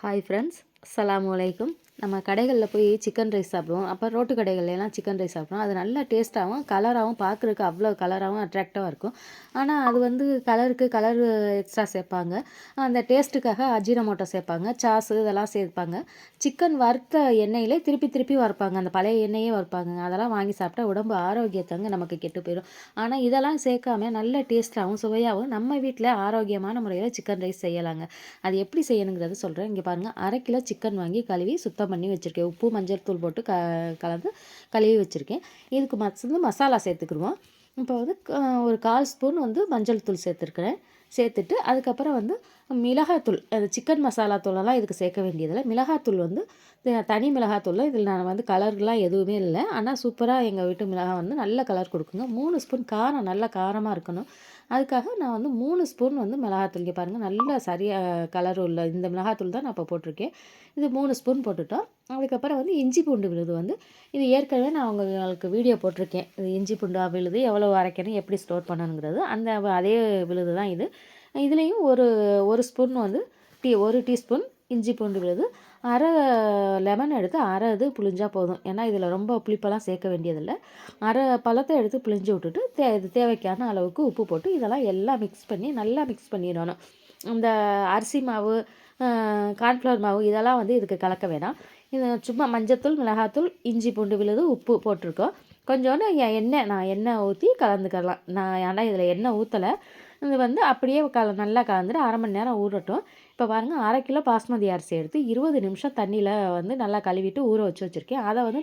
Hi friends, அஸ்ஸலாமு அலைக்கும். நம்ம கடைகளில் போய் சிக்கன் ரைஸ் சாப்பிடுவோம். அப்போ ரோட்டு கடைகள்லாம் சிக்கன் ரைஸ் சாப்பிடுவோம். அது நல்லா டேஸ்ட்டாகவும் கலராகவும் பார்க்குறதுக்கு அவ்வளோ கலராகவும் அட்ராக்டிவாக இருக்கும். ஆனால் அது வந்து கலர் எக்ஸ்ட்ரா சேர்ப்பாங்க. அந்த டேஸ்ட்டுக்காக அஜினமோட்டோ சேர்ப்பாங்க, சாஸு இதெல்லாம் சேர்ப்பாங்க. சிக்கன் வறுத்த எண்ணெயிலே திருப்பி திருப்பி வறுப்பாங்க. அந்த பழைய எண்ணெயே வறுப்பாங்க. அதெல்லாம் வாங்கி சாப்பிட்டா உடம்பு ஆரோக்கியத்தங்க நமக்கு கெட்டு போயிடும். ஆனால் இதெல்லாம் சேர்க்காம நல்ல டேஸ்ட்டாகவும் சுவையாகவும் நம்ம வீட்டில் ஆரோக்கியமான முறையில் சிக்கன் ரைஸ் செய்யலாங்க. அது எப்படி செய்யணுங்கிறத சொல்கிறேன். இங்கே பாருங்கள், 1/2 கிலோ சிக்கன் வாங்கி கழுவி சுத்தம் பண்ணி வச்சுருக்கேன். உப்பு மஞ்சள் தூள் போட்டு கலந்து கழுவி வச்சுருக்கேன். இதுக்கு மசாலா சேர்த்துக்கிடுவோம். இப்போ வந்து ஒரு 1/4 ஸ்பூன் வந்து மஞ்சள் தூள் சேர்த்துருக்குறேன். சேர்த்துட்டு அதுக்கப்புறம் வந்து மிளகாத்தூள், அது சிக்கன் மசாலா தூளெல்லாம் இதுக்கு சேர்க்க வேண்டியதில்லை. மிளகாத்தூள் வந்து தனி மிளகாத்தூள். இதில் நான் வந்து கலர்லாம் எதுவுமே இல்லை. ஆனால் சூப்பராக எங்கள் வீட்டு மிளகாய் வந்து நல்ல கலர் கொடுக்குங்க. 3 ஸ்பூன் காரம், நல்ல காரமாக இருக்கணும். அதுக்காக நான் வந்து 3 ஸ்பூன் வந்து மிளகாத்தூள், இங்கே பாருங்கள் நல்ல சரியாக கலர் உள்ள இந்த மிளகாத்தூள் தான் நான் இப்போ போட்டிருக்கேன். இது 3 ஸ்பூன் போட்டுட்டோம். அதுக்கப்புறம் வந்து இஞ்சி பூண்டு விழுது வந்து இது ஏற்கனவே நான் உங்களுக்கு வீடியோ போட்டிருக்கேன். இது இஞ்சி பூண்டு விழுது எவ்வளோ அரைக்கணும், எப்படி ஸ்டோர் பண்ணணுங்கிறது, அதே விழுது தான் இது. இதுலேயும் ஒரு ஸ்பூன் வந்து ஒரு டீஸ்பூன் இஞ்சி பூண்டு விழுது, அரை லெமன் எடுத்து அரை இது புளிஞ்சா போதும். ஏன்னா இதில் ரொம்ப புளிப்பெல்லாம் சேர்க்க வேண்டியதில்லை. அரை பழத்தை எடுத்து புளிஞ்சு விட்டுட்டு இது தேவைக்கான அளவுக்கு உப்பு போட்டு இதெல்லாம் எல்லாம் நல்லா மிக்ஸ் பண்ணிடணும். இந்த அரிசி மாவு, கார்ன்ஃப்ளவர் மாவு இதெல்லாம் வந்து இதுக்கு கலக்க வேணாம். இது சும்மா மஞ்சத்தூள், மிளகாத்தூள், இஞ்சி பூண்டு விழுது, உப்பு போட்டிருக்கோம். கொஞ்சோண்டு நான் எண்ணெய் ஊற்றி கலந்துக்கலாம். ஆனால் இதில் எண்ணெய் ஊற்றலை. இது வந்து அப்படியே நல்லா கலந்துட்டு 1/2 மணி நேரம் ஊறட்டும். இப்போ பாருங்கள், 1/2 கிலோ பாஸ்மதி அரிசி எடுத்து 20 நிமிஷம் தண்ணியில் வந்து நல்லா கழுவிட்டு ஊற வச்சுருக்கேன். அதை வந்து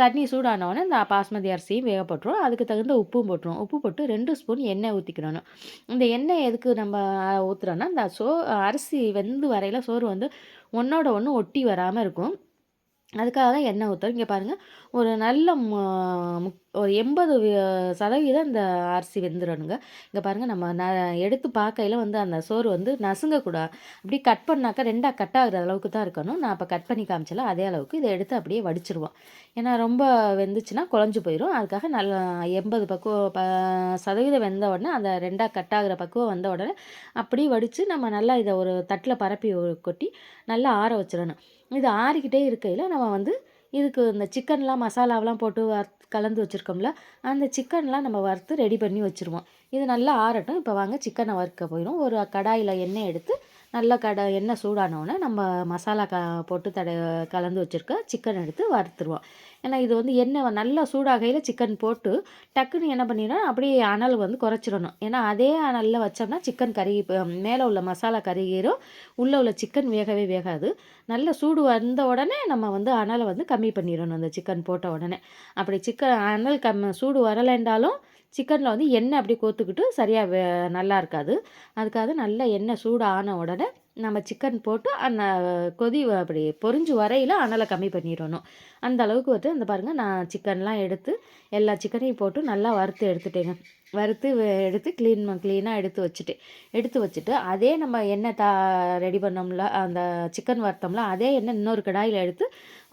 தண்ணி சூடானோடனே இந்த பாஸ்மதி அரிசியும் வேக போட்டுருவோம். அதுக்கு தகுந்த உப்பும் போட்டுருவோம். உப்பு போட்டு 2 ஸ்பூன் எண்ணெய் ஊற்றிக்கணும். இந்த எண்ணெய் எதுக்கு நம்ம ஊற்றுறோன்னா, இந்த அரிசி வெந்து வரையில் சோறு வந்து ஒன்றோட ஒன்று ஒட்டி வராமல் இருக்கும். அதுக்காக தான் எண்ணெய் ஊற்றுறோம். இங்கே பாருங்கள், ஒரு நல்ல ஒரு 80% இந்த அரிசி வெந்துடணுங்க. இங்கே பாருங்கள், நம்ம எடுத்து பார்க்கையில் வந்து அந்த சோறு வந்து நசுங்கக்கூடாது. அப்படியே கட் பண்ணாக்கா 2ஆக கட் ஆகிற அளவுக்கு தான் இருக்கணும். நான் இப்போ கட் பண்ணி காமிச்சல அதே அளவுக்கு இதை எடுத்து அப்படியே வடிச்சிருவோம். ஏன்னா ரொம்ப வெந்துச்சுன்னா குழஞ்சு போயிடும். அதுக்காக நல்லா 80% வெந்த உடனே அந்த 2ஆக கட் ஆகிற பக்குவம் வந்த உடனே அப்படியே வடித்து நம்ம நல்லா இதை ஒரு தட்டில் பரப்பி கொட்டி நல்லா ஆற வச்சிடணும். இது ஆறிக்கிட்டே இருக்கையில் நம்ம வந்து இதுக்கு இந்த சிக்கன்லாம் மசாலாவெலாம் போட்டு கலந்து வச்சுருக்கோம்ல, அந்த சிக்கன்லாம் நம்ம வறுத்து ரெடி பண்ணி வச்சுருவோம். இது நல்லா ஆறட்டும். இப்போ வாங்க சிக்கனை வறுக்க போயிடும். ஒரு கடாயில் எண்ணெய் எடுத்து நல்லா எண்ணெய் சூடானோடனே நம்ம மசாலா போட்டு கலந்து வச்சுருக்க சிக்கன் எடுத்து வறுத்துருவோம். ஏன்னா இது வந்து எண்ணெய் நல்லா சூடாகையில் சிக்கன் போட்டு டக்குன்னு என்ன பண்ணிடணும், அப்படியே அனல் வந்து குறைச்சிடணும். ஏன்னா அதே அனலில் வச்சோம்னா சிக்கன் மேலே உள்ள மசாலா கருகிரும், உள்ளே உள்ள சிக்கன் வேகவே வேகாது. நல்ல சூடு வந்த உடனே நம்ம வந்து அனலை வந்து கம்மி பண்ணிடணும். அந்த சிக்கன் போட்ட உடனே அப்படி அனல் சூடு வரலைன்றாலும் சிக்கனில் வந்து எண்ணெய் அப்படி கோத்துக்கிட்டு சரியாக நல்லா இருக்காது. அதுக்காக நல்லா எண்ணெய் சூடு ஆன உடனே நம்ம சிக்கன் போட்டு அந்த அப்படி பொரிஞ்சு வரையில் அனலை கம்மி பண்ணிடணும். அந்த அளவுக்கு வந்து இந்த பாருங்கள், நான் சிக்கன்லாம் எடுத்து எல்லா சிக்கனையும் போட்டு நல்லா வறுத்து எடுத்துட்டேங்க. வறுத்து எடுத்து க்ளீனாக எடுத்து வச்சுட்டு அதே நம்ம எண்ணெய் ரெடி பண்ணோம்ல, அந்த சிக்கன் வறுத்தோம்ல, அதே எண்ணெய் இன்னொரு கடாயில் எடுத்து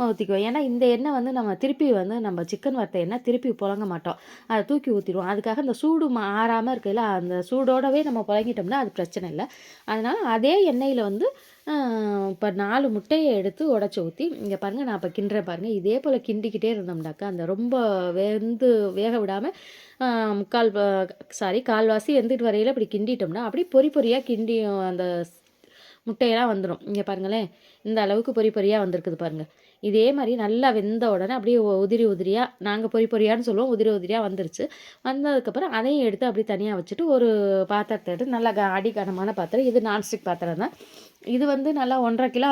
ஊற்றிக்குவோம். ஏன்னா இந்த எண்ணெய் வந்து நம்ம திருப்பி வந்து நம்ம சிக்கன் வறுத்த எண்ணெய் திருப்பி புழங்க மாட்டோம். அதை தூக்கி ஊற்றிடுவோம். அதுக்காக இந்த சூடு ஆறாமல் இருக்கையில் அந்த சூடோடவே நம்ம புழங்கிட்டோம்னா அது பிரச்சனை இல்லை. அதனால் அதே எண்ணெயில் வந்து இப்போ 4 முட்டையை எடுத்து உடச்சி ஊற்றி, இங்கே பாருங்கள், நான் இப்போ கிண்டுறேன் பாருங்கள். இதே போல் கிண்டிக்கிட்டே இருந்தோம்னாக்கா அந்த ரொம்ப வேக விடாமல் கால்வாசி வெந்துட்டு வரையில் இப்படி கிண்டிட்டோம்னா அப்படியே பொரியாக கிண்டி அந்த முட்டையெல்லாம் வந்துடும். இங்கே பாருங்களேன், இந்த அளவுக்கு பொரியாக வந்திருக்குது பாருங்கள். இதே மாதிரி நல்லா வெந்த உடனே அப்படியே உதிரியாக, நாங்கள் பொரியான்னு சொல்லுவோம், உதிரியாக வந்துருச்சு. வந்ததுக்கப்புறம் அதையும் எடுத்து அப்படியே தனியாக வச்சுட்டு ஒரு பாத்திரத்தை எடுத்து நல்லா அடிக்கனமான பாத்திரம், இது நான்ஸ்டிக் பாத்திரம் தான். இது வந்து நல்லா 1.5 கிலோ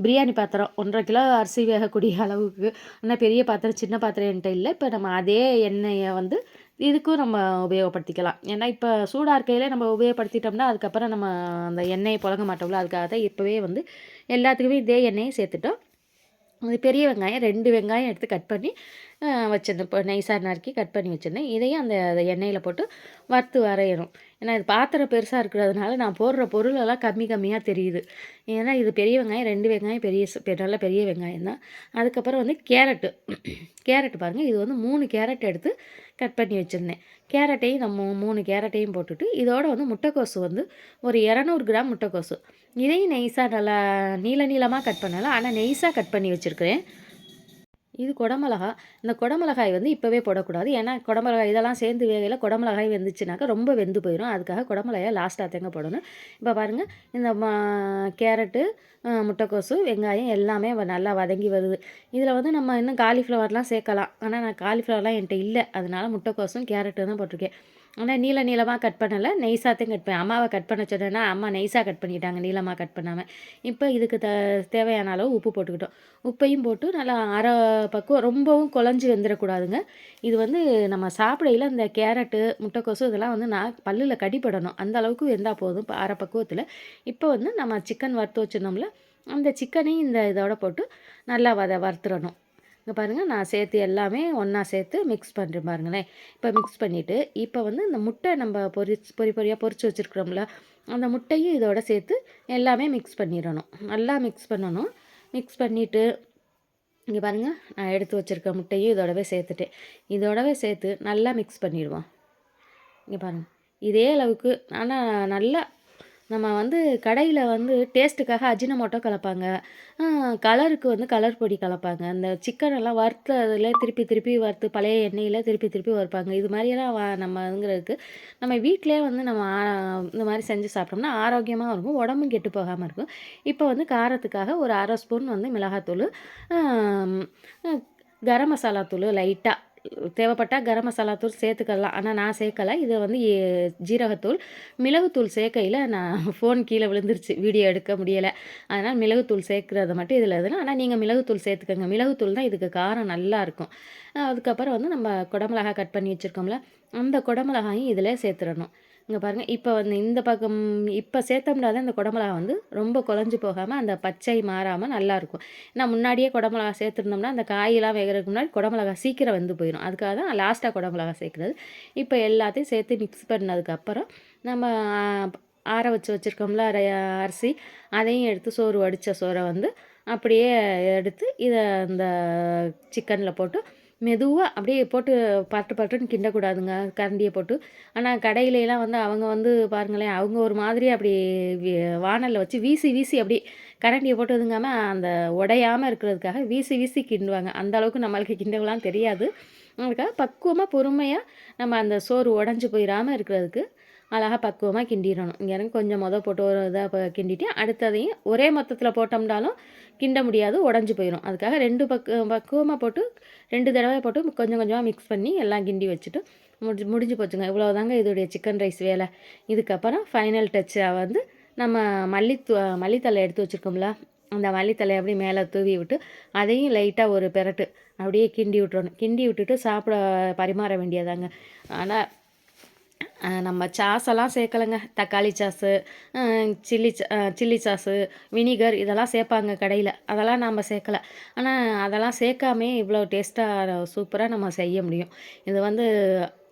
பிரியாணி பாத்திரம், 1.5 கிலோ அரிசி வேகக்கூடிய அளவுக்கு. ஆனால் பெரிய பாத்திரம் சின்ன பாத்திரம் என்கிட்ட இல்லை. இப்போ நம்ம அதே எண்ணெயை வந்து இதுக்கும் நம்ம உபயோகப்படுத்திக்கலாம். ஏன்னா இப்போ சூடாக இருக்கையில் நம்ம உபயோகப்படுத்திட்டோம்னா அதுக்கப்புறம் நம்ம அந்த எண்ணெயை புழங்க மாட்டோம்ல. அதுக்காக தான் இப்போவே வந்து எல்லாத்துக்குமே இதே எண்ணெயை சேர்த்துட்டோம். அது பெரிய வெங்காயம் 2 வெங்காயம் எடுத்து கட் பண்ணி வச்சுருந்தேன். இப்போ நைஸாக நறுக்கி கட் பண்ணி வச்சுருந்தேன். இதையும் அந்த எண்ணெயில் போட்டு வறுத்து வரையணும். ஏன்னா இது பாத்திரம் பெருசாக இருக்கிறதுனால நான் போடுற பொருளெல்லாம் கம்மியாக தெரியுது. ஏன்னா இது பெரிய வெங்காயம், 2 வெங்காயம் நல்ல பெரிய வெங்காயம் தான். அதுக்கப்புறம் வந்து கேரட்டு பாருங்கள், இது வந்து 3 கேரட் எடுத்து கட் பண்ணி வச்சுருந்தேன். கேரட்டையும் நம்ம 3 கேரட்டையும் போட்டுட்டு, இதோட வந்து முட்டைக்கோசு வந்து ஒரு 200 கிராம் முட்டைக்கோசு. இதையும் நெய்ஸா நல்லா நீள நீளமா கட் பண்ணல. ஆனா நெய்ஸா கட் பண்ணி வச்சிருக்கிறேன். இது குடமிளகா. இந்த குடமிளகாய் வந்து இப்போவே போடக்கூடாது. ஏன்னா குடமிளகாய் இதெல்லாம் சேர்ந்து வேகையில குடமிளகாய் வெந்துச்சுனாக்கா ரொம்ப வெந்து போயிடும். அதுக்காக குடமிளகாய லாஸ்ட்டா தாங்க போடணும். இப்போ பாருங்கள், இந்த கேரட்டு, முட்டைக்கோசு, வெங்காயம் எல்லாமே நல்லா வதங்கி வருது. இதில் வந்து நம்ம இன்னும் காலிஃப்ளவர்லாம் சேர்க்கலாம். ஆனால் நான் காலிஃப்ளவர்லாம் என்கிட்ட இல்லை. அதனால முட்டைக்கோசும் கேரட்டும் தான் போட்டிருக்கேன். ஆனால் நீள நீளமாக கட் பண்ணலை, நெய்ஸாத்தையும் கட் பண்ணேன். அம்மாவை கட் பண்ண சொன்னேன்னா அம்மா நெய்ஸாக கட் பண்ணிட்டாங்க, நீளமாக கட் பண்ணாமல். இப்போ இதுக்கு தேவையான அளவு உப்பு போட்டுக்கிட்டோம். உப்பையும் போட்டு நல்லா அரை பக்குவம், ரொம்பவும் குழஞ்சி வெந்துடக்கூடாதுங்க. இது வந்து நம்ம சாப்பிடையில் இந்த கேரட்டு, முட்டைக்கோசு இதெல்லாம் வந்து பல்லில் கடிப்படணும். அந்த அளவுக்கு வெந்தால் போதும். இப்போ அரை பக்குவத்தில் இப்போ வந்து நம்ம சிக்கன் வறுத்து வச்சுருந்தோம்ல, அந்த சிக்கனையும் இந்த இதோட போட்டு நல்லா வறுத்துடணும். இங்கே பாருங்கள், நான் சேர்த்து எல்லாமே ஒன்றா சேர்த்து மிக்ஸ் பண்ணுறேன் பாருங்களேன். இப்போ மிக்ஸ் பண்ணிவிட்டு, இப்போ வந்து இந்த முட்டை நம்ம பொரியாக பொரித்து வச்சுருக்குறோம்ல, அந்த முட்டையும் இதோட சேர்த்து எல்லாமே மிக்ஸ் பண்ணிடணும். நல்லா மிக்ஸ் பண்ணணும். மிக்ஸ் பண்ணிவிட்டு இங்கே பாருங்கள், நான் எடுத்து வச்சுருக்க முட்டையும் இதோடவே சேர்த்துட்டேன். இதோடவே சேர்த்து நல்லா மிக்ஸ் பண்ணிடுவோம். இங்கே பாருங்கள், இதே அளவுக்கு. ஆனால் நல்லா நம்ம வந்து கடையில் வந்து டேஸ்ட்டுக்காக அஜினமோட்டோ கலப்பாங்க, கலருக்கு வந்து கலர் பொடி கலப்பாங்க. அந்த சிக்கனெல்லாம் வறுத்து அதில் திருப்பி திருப்பி வறுத்து பழைய எண்ணெயில் திருப்பி திருப்பி வறுப்பாங்க. இது மாதிரியெல்லாம் நம்மங்கிறதுக்கு நம்ம வீட்டிலே வந்து நம்ம இந்த மாதிரி செஞ்சு சாப்பிட்டோம்னா ஆரோக்கியமாக இருக்கும், உடம்பும் கெட்டு போகாமல் இருக்கும். இப்போ வந்து காரத்துக்காக ஒரு 1/2 ஸ்பூன் வந்து மிளகாத்தூள், கரம் மசாலா தூள் லைட்டாக தேவைப்பட்டால் கரம் மசாலா தூள் சேர்த்துக்கலாம். ஆனால் நான் சேர்க்கலை. இது வந்து ஜீரகத்தூள், மிளகுத்தூள் சேர்க்கையில் நான் ஃபோன் கீழே விழுந்துருச்சு, வீடியோ எடுக்க முடியலை. அதனால் மிளகுத்தூள் சேர்க்குறத மட்டும் இதில் எதுனா. ஆனால் நீங்கள் மிளகுத்தூள் சேர்த்துக்கோங்க. மிளகுத்தூள் தான் இதுக்கு காரம் நல்லாயிருக்கும். அதுக்கப்புறம் வந்து நம்ம குடமிளகா கட் பண்ணி வச்சுருக்கோம்ல, அந்த குடமிளகாயும் இதில் சேர்த்துடணும். இங்கே பாருங்கள், இப்போ வந்து இந்த பக்கம் இப்போ சேர்த்தோம்னா தான் இந்த குடமிளகா வந்து ரொம்ப குழஞ்சி போகாமல் அந்த பச்சை மாறாமல் நல்லாயிருக்கும். நான் முன்னாடியே குடமிளகா சேர்த்துருந்தோம்னா அந்த காயெல்லாம் வேகிறதுக்கு முன்னாடி குடமிளகா சீக்கிரம் வெந்து போயிடும். அதுக்காக தான் லாஸ்ட்டாக குடமிளகா சேர்க்குறது. இப்போ எல்லாத்தையும் சேர்த்து மிக்ஸ் பண்ணதுக்கப்புறம் நம்ம ஆற வச்சுருக்கோம்ல அரிசி, அதையும் எடுத்து சோறு வடித்த சோறை வந்து அப்படியே எடுத்து இதை இந்த சிக்கனில் போட்டு மெதுவாக அப்படியே போட்டு பட்டுன்னு கிண்டக்கூடாதுங்க, கரண்டியை போட்டு. ஆனால் கடையிலலாம் வந்து அவங்க வந்து பாருங்களேன், அவங்க ஒரு மாதிரி அப்படி வாணலில் வச்சு வீசி வீசி அப்படி கரண்டியை போட்டு ஒதுங்காமல் அந்த உடையாமல் இருக்கிறதுக்காக வீசி வீசி கிண்டுவாங்க. அந்த அளவுக்கு நம்மளுக்கு கிண்டவெலாம் தெரியாது. அதுக்காக பக்குவமாக பொறுமையாக நம்ம அந்த சோறு உடஞ்சி போயிடாமல் இருக்கிறதுக்கு அழகாக பக்குவமாக கிண்டிடணும். இங்கே எனக்கு கொஞ்சம் போட்டு ஒரு இதாக கிண்டிட்டு அடுத்ததையும் ஒரே மொத்தத்தில் போட்டோம்னாலும் கிண்ட முடியாது, உடஞ்சி போயிடும். அதுக்காக 2 பக்குவமாக போட்டு 2 தடவை போட்டு கொஞ்சம் கொஞ்சமாக மிக்ஸ் பண்ணி எல்லாம் கிண்டி வச்சுட்டு முடிஞ்சு போச்சுங்க. இவ்வளோதாங்க இதோடைய சிக்கன் ரைஸ் வேலை. இதுக்கப்புறம் ஃபைனல் டச்சாக வந்து நம்ம மல்லித்தழை எடுத்து வச்சுருக்கோம்ல, அந்த மல்லித்தழையை அப்படியே மேலே தூவி விட்டு அதையும் லைட்டாக ஒரு பெரட்டு அப்படியே கிண்டி விட்டுறணும். கிண்டி விட்டுட்டு சாப்பிட பரிமாற வேண்டியதாங்க. ஆனால் நம்ம சாஸெல்லாம் சேர்க்கலைங்க. தக்காளி சாஸு, சில்லி சாஸு, வினிகர் இதெல்லாம் சேர்ப்பாங்க கடையில். அதெல்லாம் நம்ம சேர்க்கல. ஆனால் அதெல்லாம் சேர்க்காமே இவ்வளோ டேஸ்ட்டாக சூப்பராக நம்ம செய்ய முடியும். இது வந்து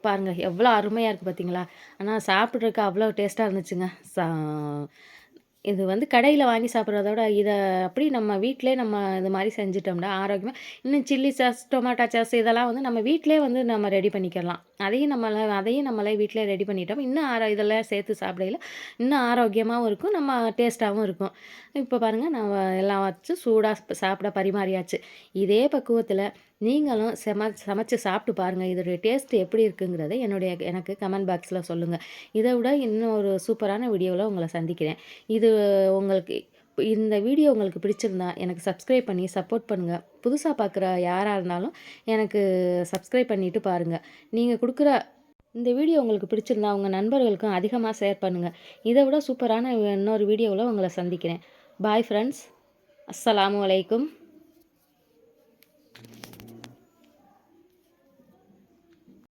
பாருங்கள் எவ்வளோ அருமையாக இருக்குது பார்த்தீங்களா? ஆனால் சாப்பிட்றதுக்கு அவ்வளோ டேஸ்ட்டாக இருந்துச்சுங்க. இது வந்து கடையில் வாங்கி சாப்பிட்றத விட இதை அப்படி நம்ம வீட்டிலே நம்ம இது மாதிரி செஞ்சிட்டோம்னா ஆரோக்கியமாக. இன்னும் சில்லி சாஸ், டொமேட்டோ சாஸ் இதெல்லாம் வந்து நம்ம வீட்டிலே வந்து நம்ம ரெடி பண்ணிக்கலாம். அதையும் நம்மளே வீட்டிலே ரெடி பண்ணிட்டோம். இன்னும் இதெல்லாம் சேர்த்து சாப்பிடையில இன்னும் ஆரோக்கியமாகவும் இருக்கும், நம்ம டேஸ்ட்டாகவும் இருக்கும். இப்போ பாருங்கள், நம்ம எல்லாம் வச்சு சூடாக சாப்பிட பரிமாறியாச்சு. இதே பக்குவத்தில் நீங்களும் சமைச்சு சாப்பிட்டு பாருங்கள். இதோடைய டேஸ்ட் எப்படி இருக்குங்கிறத எனக்கு கமெண்ட் பாக்ஸில் சொல்லுங்கள். இதை விட இன்னும் ஒரு சூப்பரான வீடியோவில் உங்களை சந்திக்கிறேன். இது உங்களுக்கு இந்த வீடியோ உங்களுக்கு பிடிச்சிருந்தா எனக்கு சப்ஸ்கிரைப் பண்ணி சப்போர்ட் பண்ணுங்கள். புதுசாக பார்க்குற யாராக இருந்தாலும் எனக்கு சப்ஸ்கிரைப் பண்ணிவிட்டு பாருங்கள். நீங்கள் கொடுக்குற இந்த வீடியோ உங்களுக்கு பிடிச்சிருந்தா உங்கள் நண்பர்களுக்கும் அதிகமாக ஷேர் பண்ணுங்கள். இதை விட சூப்பரான இன்னொரு வீடியோவில் உங்களை சந்திக்கிறேன். Bye friends. அஸ்ஸலாமு அலைக்கும்.